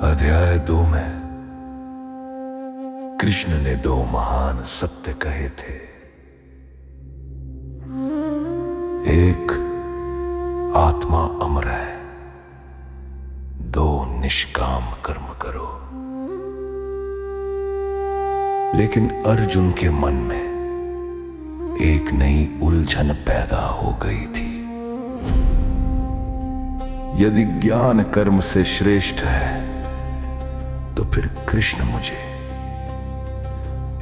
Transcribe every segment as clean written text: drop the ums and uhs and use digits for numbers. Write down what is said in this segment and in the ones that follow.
अध्याय 2 में कृष्ण ने 2 महान सत्य कहे थे। एक, आत्मा अमर है। 2, निष्काम कर्म करो। लेकिन अर्जुन के मन में एक नई उलझन पैदा हो गई थी। यदि ज्ञान कर्म से श्रेष्ठ है तो फिर कृष्ण मुझे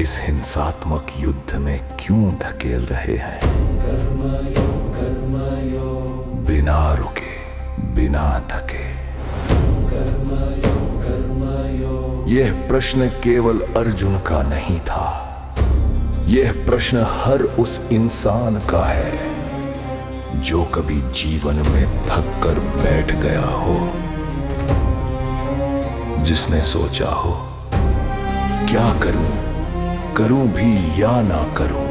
इस हिंसात्मक युद्ध में क्यों धकेल रहे हैं? बिना रुके, बिना थके। यह प्रश्न केवल अर्जुन का नहीं था। यह प्रश्न हर उस इंसान का है जो कभी जीवन में थक कर बैठ गया हो, जिसने सोचा हो क्या करूं भी या ना करूं।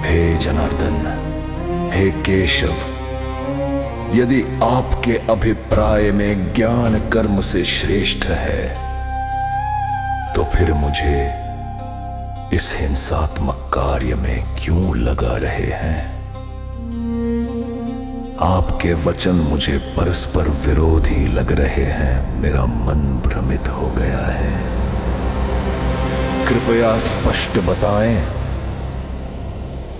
हे जनार्दन, हे केशव, यदि आपके अभिप्राय में ज्ञान कर्म से श्रेष्ठ है तो फिर मुझे इस हिंसात्मक कार्य में क्यों लगा रहे हैं? आपके वचन मुझे परस्पर विरोधी लग रहे हैं। मेरा मन भ्रमित हो गया है। कृपया स्पष्ट बताएं,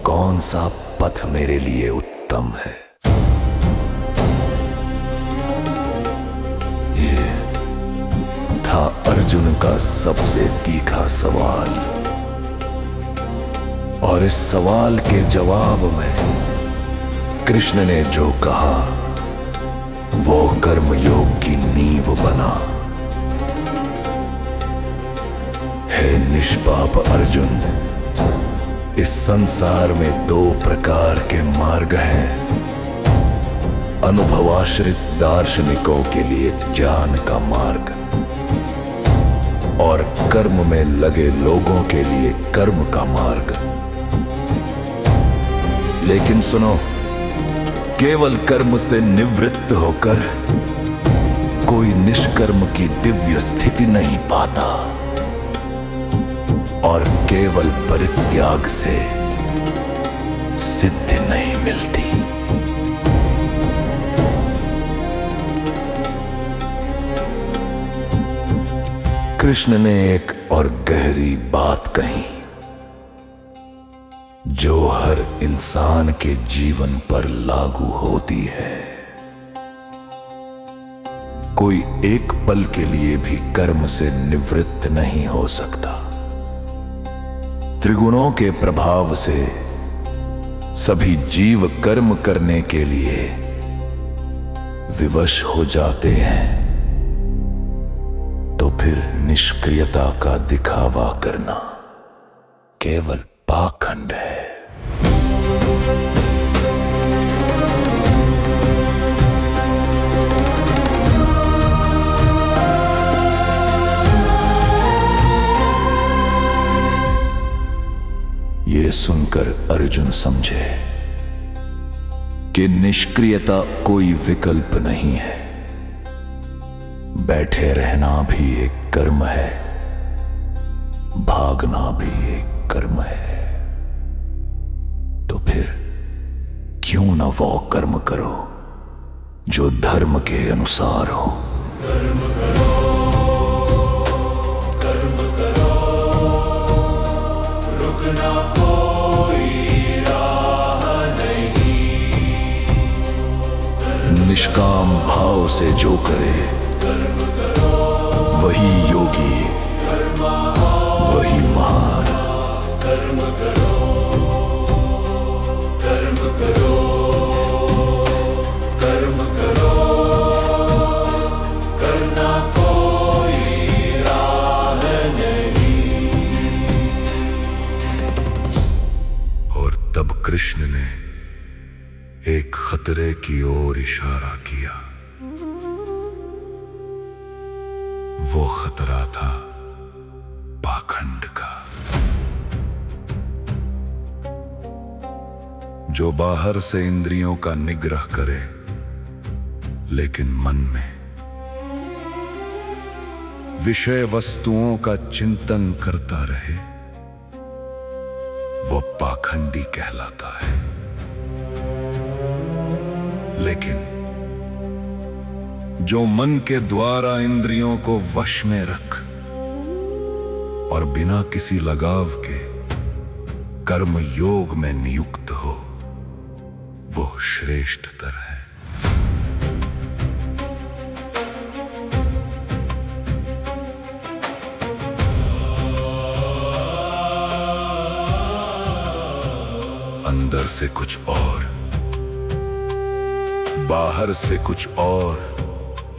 कौन सा पथ मेरे लिए उत्तम है? ये था अर्जुन का सबसे तीखा सवाल, और इस सवाल के जवाब में कृष्ण ने जो कहा वो कर्मयोग की नींव बना। हे निष्पाप अर्जुन, इस संसार में 2 प्रकार के मार्ग हैं। अनुभवाश्रित दार्शनिकों के लिए ज्ञान का मार्ग, और कर्म में लगे लोगों के लिए कर्म का मार्ग। लेकिन सुनो, केवल कर्म से निवृत्त होकर कोई निष्कर्म की दिव्य स्थिति नहीं पाता, और केवल परित्याग से सिद्धि नहीं मिलती। कृष्ण ने एक और गहरी बात कही जो हर इंसान के जीवन पर लागू होती है। कोई एक पल के लिए भी कर्म से निवृत्त नहीं हो सकता। त्रिगुणों के प्रभाव से सभी जीव कर्म करने के लिए विवश हो जाते हैं, तो फिर निष्क्रियता का दिखावा करना केवल पाखंड है। ये सुनकर अर्जुन समझे कि निष्क्रियता कोई विकल्प नहीं है। बैठे रहना भी एक कर्म है, भागना भी एक कर्म है। तो फिर क्यों न वो कर्म करो जो धर्म के अनुसार हो? कर्म करो, कर्म करो, रुकना कोई राह नहीं। निष्काम भाव से जो करे वही योगी, वही महान। कर्म करो, कर्म करो, कर्म करो, करना कोई राह नहीं। और तब कृष्ण ने एक खतरे की ओर इशारा किया। वो खतरा था पाखंड का, जो बाहर से इंद्रियों का निग्रह करे लेकिन मन में विषय वस्तुओं का चिंतन करता रहे, वो पाखंडी कहलाता है। लेकिन जो मन के द्वारा इंद्रियों को वश में रख और बिना किसी लगाव के कर्म योग में नियुक्त हो, वो श्रेष्ठतर है। अंदर से कुछ और, बाहर से कुछ और,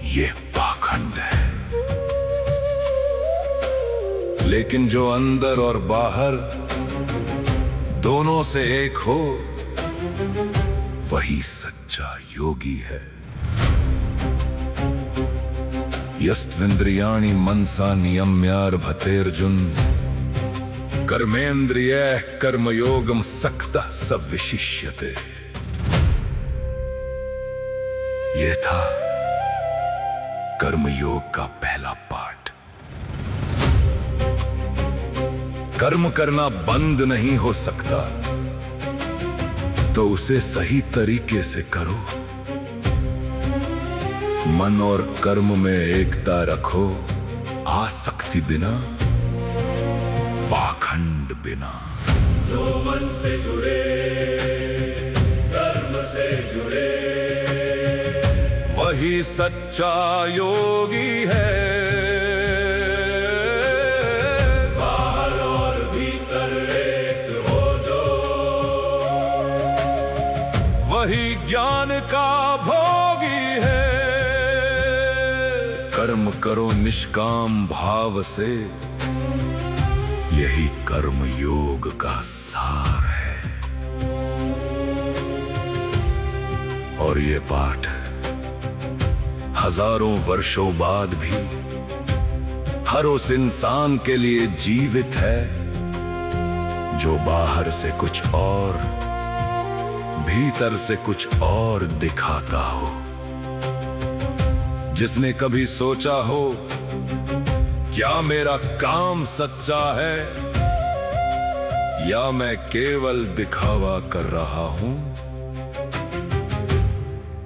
ये पाखंड है। लेकिन जो अंदर और बाहर दोनों से एक हो, वही सच्चा योगी है। यस्त्विन्द्रियाणि मनसा नियम्यार्भतेर्जुन कर्मेन्द्रियैः कर्मयोगम सक्तः स विशिष्यते। यह था कर्मयोग का पहला पाठ। कर्म करना बंद नहीं हो सकता, तो उसे सही तरीके से करो। मन और कर्म में एकता रखो, आसक्ति बिना, पाखंड बिना। जो मन से जुड़े, कर्म से जुड़े, वही सच्चा योगी है। बाहर और भीतर एक हो जो, वही ज्ञान का भोगी है। कर्म करो निष्काम भाव से, यही कर्म योग का सार है। और ये पाठ हजारों वर्षों बाद भी हर उस इंसान के लिए जीवित है, जो बाहर से कुछ और, भीतर से कुछ और दिखाता हो। जिसने कभी सोचा हो, क्या मेरा काम सच्चा है या मैं केवल दिखावा कर रहा हूं?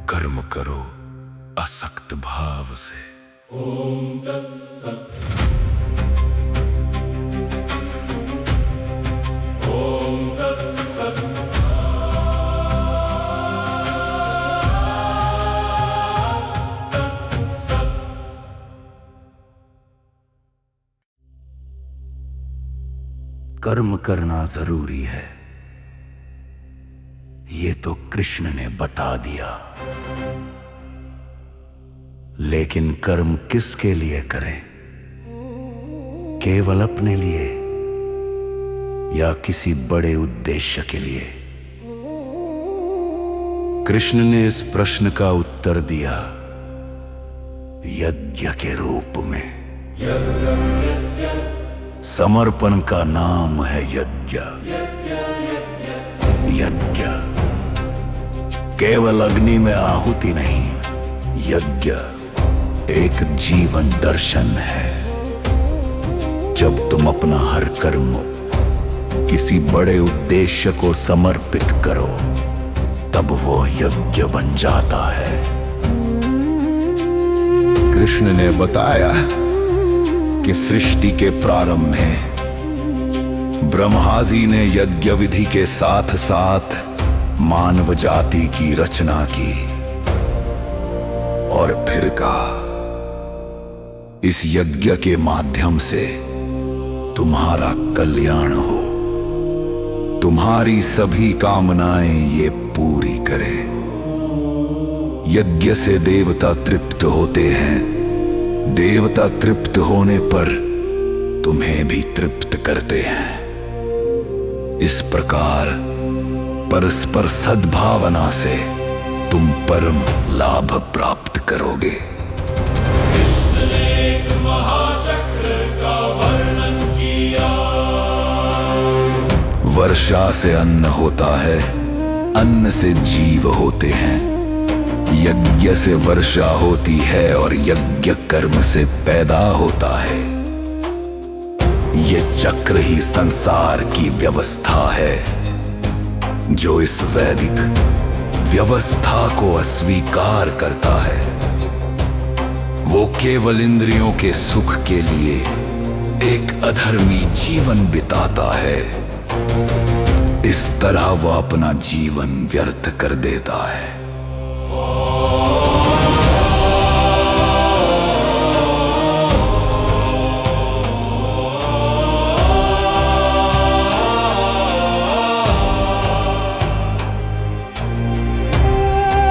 कर्म करो असक्त भाव से। ओम तत्सत्। ओम तत्सत्। कर्म करना जरूरी है, ये तो कृष्ण ने बता दिया। लेकिन कर्म किसके लिए करें? केवल अपने लिए या किसी बड़े उद्देश्य के लिए? कृष्ण ने इस प्रश्न का उत्तर दिया यज्ञ के रूप में। समर्पण का नाम है यज्ञ। यज्ञ केवल अग्नि में आहुति नहीं, यज्ञ एक जीवन दर्शन है। जब तुम अपना हर कर्म किसी बड़े उद्देश्य को समर्पित करो, तब वो यज्ञ बन जाता है। कृष्ण ने बताया कि सृष्टि के प्रारंभ में ब्रह्मा जी ने यज्ञ विधि के साथ साथ मानव जाति की रचना की और फिर कहा, इस यज्ञ के माध्यम से तुम्हारा कल्याण हो, तुम्हारी सभी कामनाएं ये पूरी करे। यज्ञ से देवता तृप्त होते हैं, देवता तृप्त होने पर तुम्हें भी तृप्त करते हैं। इस प्रकार परस्पर सद्भावना से तुम परम लाभ प्राप्त करोगे। कृष्ण ने एक महाचक्र का वर्णन किया। वर्षा से अन्न होता है, अन्न से जीव होते हैं। यज्ञ से वर्षा होती है और यज्ञ कर्म से पैदा होता है। ये चक्र ही संसार की व्यवस्था है। जो इस वैदिक व्यवस्था को अस्वीकार करता है वो केवल इंद्रियों के सुख के लिए एक अधर्मी जीवन बिताता है। इस तरह वो अपना जीवन व्यर्थ कर देता है।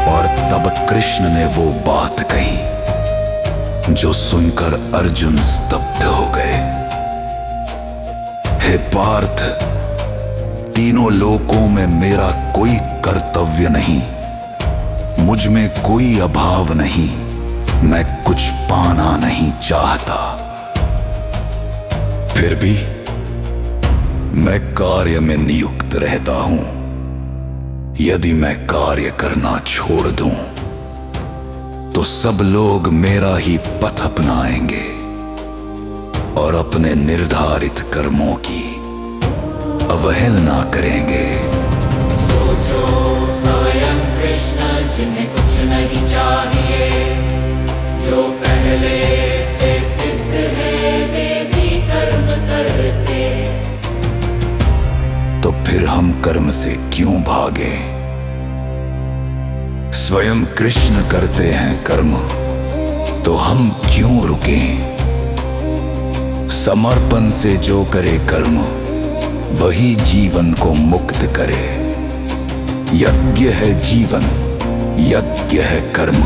और तब कृष्ण ने वो बात कही जो सुनकर अर्जुन स्तब्ध हो गए। हे पार्थ, तीनों लोकों में मेरा कोई कर्तव्य नहीं, मुझ में कोई अभाव नहीं, मैं कुछ पाना नहीं चाहता। फिर भी मैं कार्य में नियुक्त रहता हूं। यदि मैं कार्य करना छोड़ दूं तो सब लोग मेरा ही पथ अपनाएंगे और अपने निर्धारित कर्मों की अवहेलना करेंगे। सोचो स्वयं कृष्ण जिन्हें कुछ नहीं चाहिए, जो पहले से सिद्ध है वे भी कर्म करते। तो फिर हम कर्म से क्यों भागे? स्वयं कृष्ण करते हैं कर्म, तो हम क्यों रुकें? समर्पण से जो करे कर्म वही जीवन को मुक्त करे। यज्ञ है जीवन, यज्ञ है कर्म,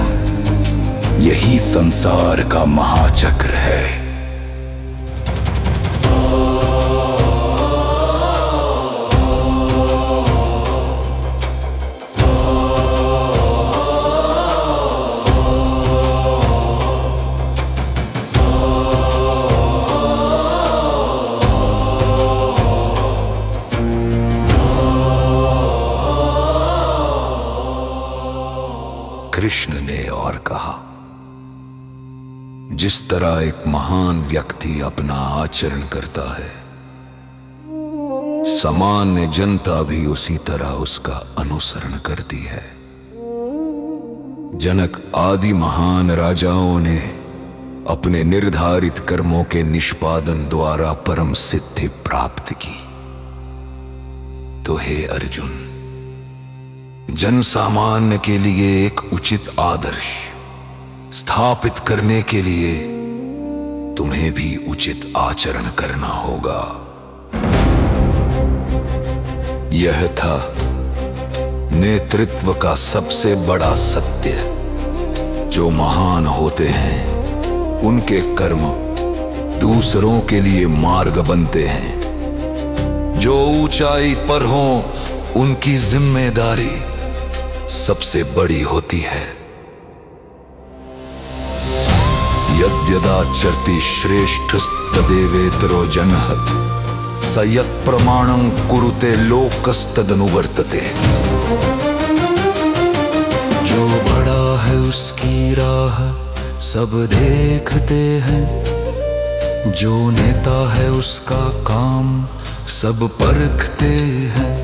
यही संसार का महाचक्र है। कृष्ण ने और कहा, जिस तरह एक महान व्यक्ति अपना आचरण करता है, सामान्य जनता भी उसी तरह उसका अनुसरण करती है। जनक आदि महान राजाओं ने अपने निर्धारित कर्मों के निष्पादन द्वारा परम सिद्धि प्राप्त की। तो हे अर्जुन, जन सामान्य के लिए एक उचित आदर्श स्थापित करने के लिए तुम्हें भी उचित आचरण करना होगा। यह था नेतृत्व का सबसे बड़ा सत्य। जो महान होते हैं उनके कर्म दूसरों के लिए मार्ग बनते हैं। जो ऊंचाई पर हों उनकी जिम्मेदारी सबसे बड़ी होती है। यद्यदाचरति श्रेष्ठस्तदेवेतरो जनः स यत्प्रमाणं कुरुते लोकस्तदनुवर्तते। जो बड़ा है उसकी राह सब देखते हैं, जो नेता है उसका काम सब परखते हैं।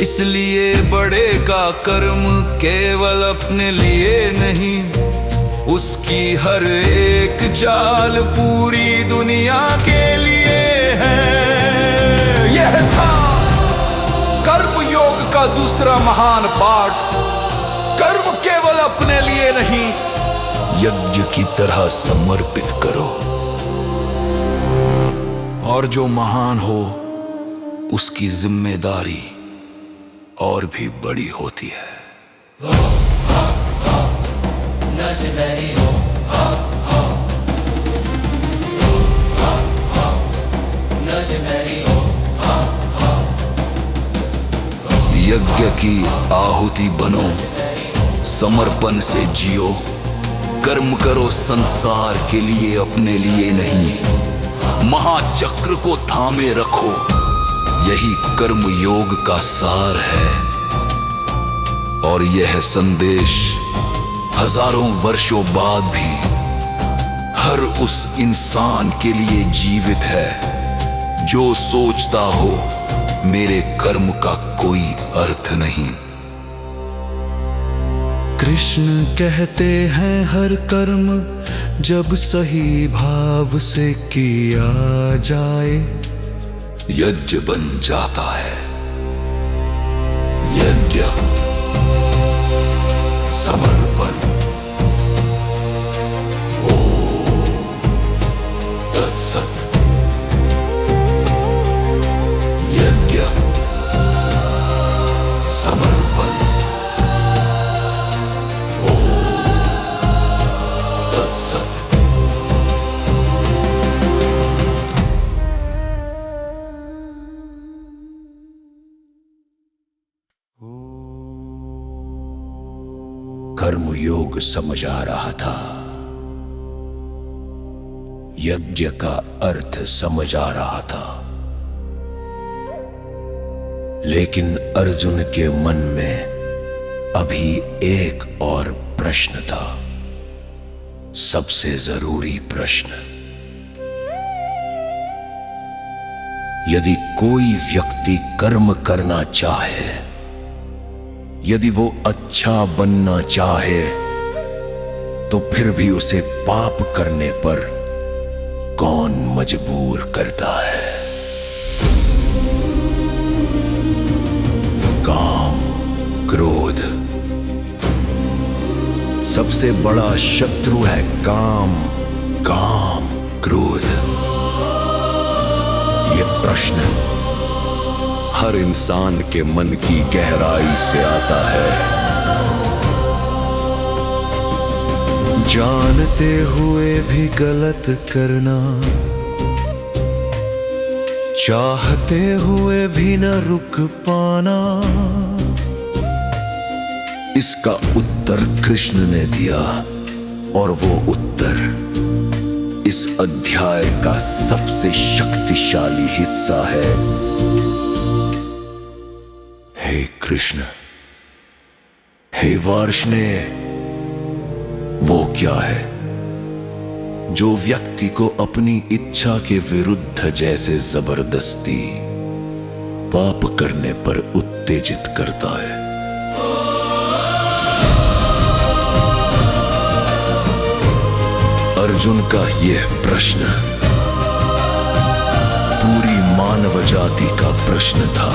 इसलिए बड़े का कर्म केवल अपने लिए नहीं, उसकी हर एक चाल पूरी दुनिया के लिए है। यह था कर्म योग का दूसरा महान पाठ। कर्म केवल अपने लिए नहीं, यज्ञ की तरह समर्पित करो, और जो महान हो उसकी जिम्मेदारी और भी बड़ी होती है। यज्ञ की आहुति बनो, समर्पण से जियो, कर्म करो संसार के लिए, अपने लिए नहीं। महाचक्र को थामे रखो, यही कर्म योग का सार है। और यह संदेश हजारों वर्षों बाद भी हर उस इंसान के लिए जीवित है जो सोचता हो मेरे कर्म का कोई अर्थ नहीं। कृष्ण कहते हैं हर कर्म जब सही भाव से किया जाए यज्ञ बन जाता है। यज्ञ, समर्पण, ओम तत्सत। यज्ञ, समर्पण, ओम तत्सत। कर्मयोग समझ आ रहा था, यज्ञ का अर्थ समझ आ रहा था, लेकिन अर्जुन के मन में अभी एक और प्रश्न था, सबसे जरूरी प्रश्न। यदि कोई व्यक्ति कर्म करना चाहे, यदि वो अच्छा बनना चाहे, तो फिर भी उसे पाप करने पर कौन मजबूर करता है? काम, क्रोध, सबसे बड़ा शत्रु है काम, काम, क्रोध। ये प्रश्न हर इंसान के मन की गहराई से आता है। जानते हुए भी गलत करना, चाहते हुए भी न रुक पाना। इसका उत्तर कृष्ण ने दिया, और वो उत्तर इस अध्याय का सबसे शक्तिशाली हिस्सा है। हे कृष्ण, हे वार्ष्णे, वो क्या है जो व्यक्ति को अपनी इच्छा के विरुद्ध जैसे जबरदस्ती पाप करने पर उत्तेजित करता है? अर्जुन का यह प्रश्न पूरी मानव जाति का प्रश्न था,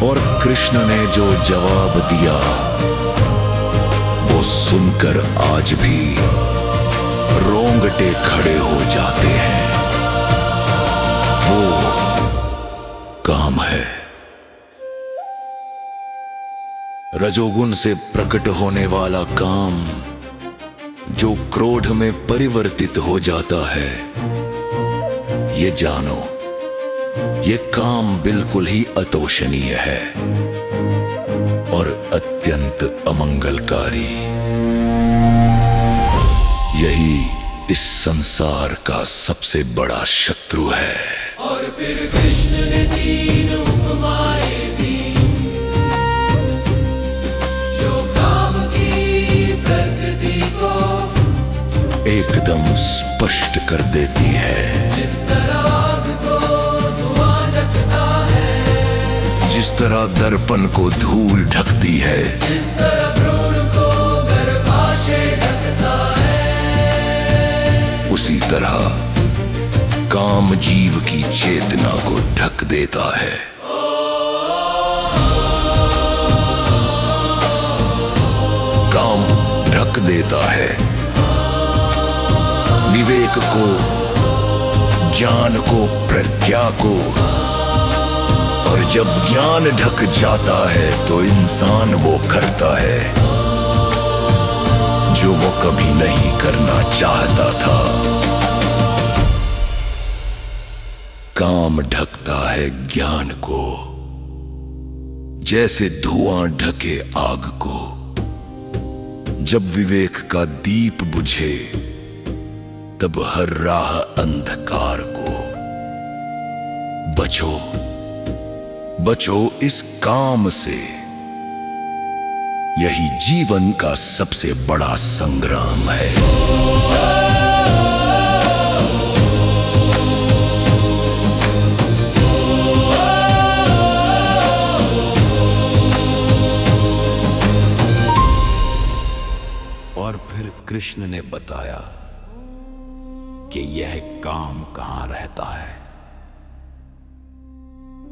और कृष्ण ने जो जवाब दिया वो सुनकर आज भी रोंगटे खड़े हो जाते हैं। वो काम है रजोगुण से प्रकट होने वाला काम, जो क्रोध में परिवर्तित हो जाता है। ये जानो, ये काम बिल्कुल ही अतोषणीय है और अत्यंत अमंगलकारी। यही इस संसार का सबसे बड़ा शत्रु है। और फिर कृष्ण ने 3 उपमाएं दी, जो काम की प्रकृति को एकदम स्पष्ट कर देती है। जिस तरह आग को धुआं ढकता है, जिस तरह दर्पण को धूल ढकती है, जिस तरह भ्रूण को गर्भाशय ढकता है, उसी तरह काम जीव की चेतना को ढक देता है। काम ढक देता है विवेक को, ज्ञान को, प्रज्ञा को। और जब ज्ञान ढक जाता है तो इंसान वो करता है जो वो कभी नहीं करना चाहता था। काम ढकता है ज्ञान को, जैसे धुआं ढके आग को। जब विवेक का दीप बुझे तब हर राह अंधकार को। बचो, बचो इस काम से, यही जीवन का सबसे बड़ा संग्राम है। और फिर कृष्ण ने बताया कि यह काम कहां रहता है।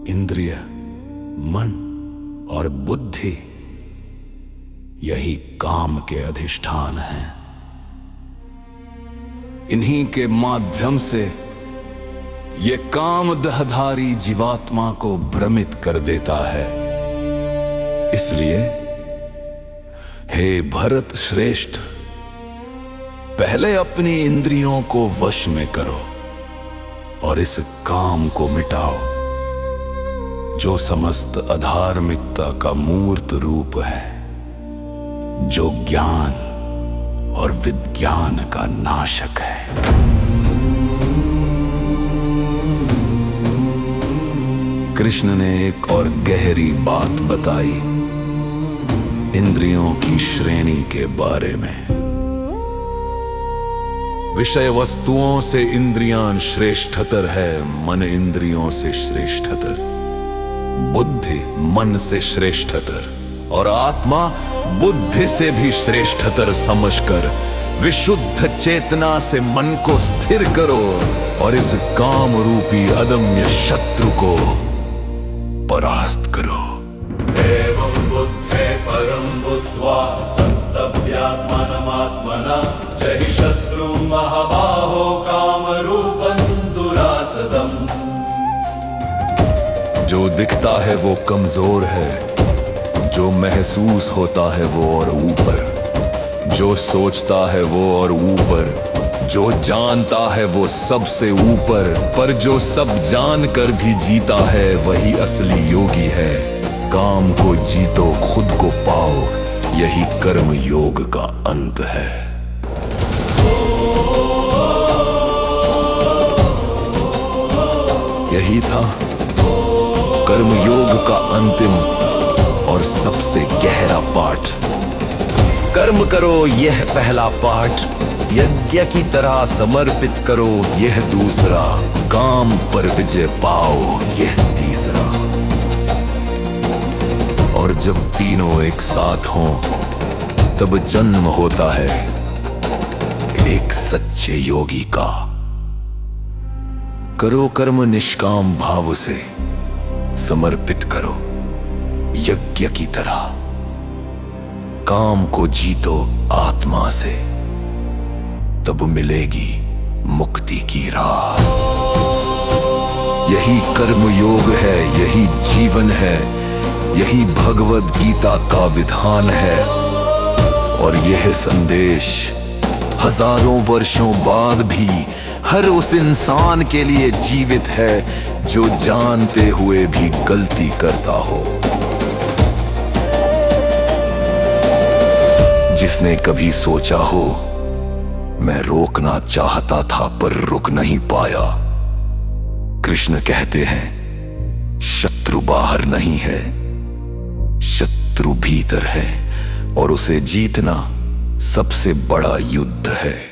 इंद्रिय, मन और बुद्धि यही काम के अधिष्ठान हैं। इन्हीं के माध्यम से ये काम देहधारी जीवात्मा को भ्रमित कर देता है। इसलिए हे भरत श्रेष्ठ, पहले अपनी इंद्रियों को वश में करो और इस काम को मिटाओ जो समस्त अधार्मिकता का मूर्त रूप है, जो ज्ञान और विज्ञान का नाशक है। कृष्ण ने एक और गहरी बात बताई इंद्रियों की श्रेणी के बारे में। विषय वस्तुओं से इंद्रियां श्रेष्ठतर है, मन इंद्रियों से श्रेष्ठतर, बुद्धि मन से श्रेष्ठतर और आत्मा बुद्धि से भी श्रेष्ठतर समझकर विशुद्ध चेतना से मन को स्थिर करो और इस काम रूपी अदम्य शत्रु को परास्त करो। एवं बुद्धे परम बुद्ध्वा संस्तभ्यात्मानमात्मना जहि शत्रु महाबाहो काम रूपं दुरासदम्। जो दिखता है वो कमजोर है, जो महसूस होता है वो और ऊपर, जो सोचता है वो और ऊपर, जो जानता है वो सबसे ऊपर, पर जो सब जानकर भी जीता है वही असली योगी है। काम को जीतो, खुद को पाओ, यही कर्म योग का अंत है। यही था कर्म योग का अंतिम और सबसे गहरा पाठ। कर्म करो यह पहला पाठ, यज्ञ की तरह समर्पित करो यह दूसरा, काम पर विजय पाओ यह तीसरा। और जब तीनों एक साथ हों तब जन्म होता है एक सच्चे योगी का। करो कर्म निष्काम भाव से, समर्पित करो यज्ञ की तरह, काम को जीतो आत्मा से, तब मिलेगी मुक्ति की राह। यही कर्म योग है, यही जीवन है, यही भगवद गीता का विधान है। और यह संदेश हजारों वर्षों बाद भी हर उस इंसान के लिए जीवित है जो जानते हुए भी गलती करता हो, जिसने कभी सोचा हो मैं रोकना चाहता था पर रुक नहीं पाया। कृष्ण कहते हैं शत्रु बाहर नहीं है, शत्रु भीतर है और उसे जीतना सबसे बड़ा युद्ध है।